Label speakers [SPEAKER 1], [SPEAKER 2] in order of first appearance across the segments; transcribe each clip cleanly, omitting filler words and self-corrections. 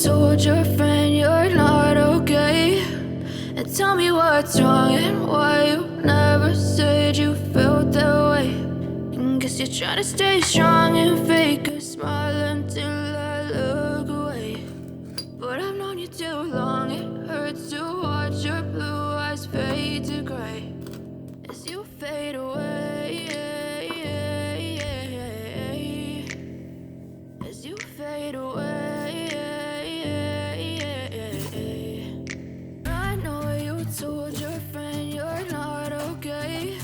[SPEAKER 1] told your friend you're not okay, and tell me what's wrong and why you never said you felt that way. And guess you're trying to stay strong and fake a smile until I look away. But I've known you too long, it hurts to watch your blue eyes fade to gray as you fade away, as you fade away. I know you told your friend you're not okay,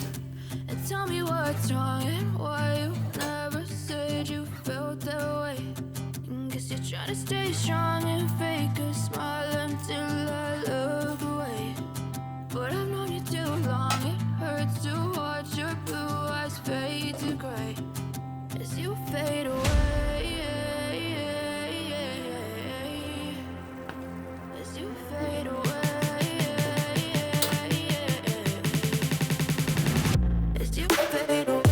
[SPEAKER 1] and tell me what's wrong and why you never said you felt that way. And guess you're trying to stay strong and fake a smile until I look away. But I've known you too long, it hurts to watch your blue eyes fade to gray as you fade away, as you fade away, as you fade away.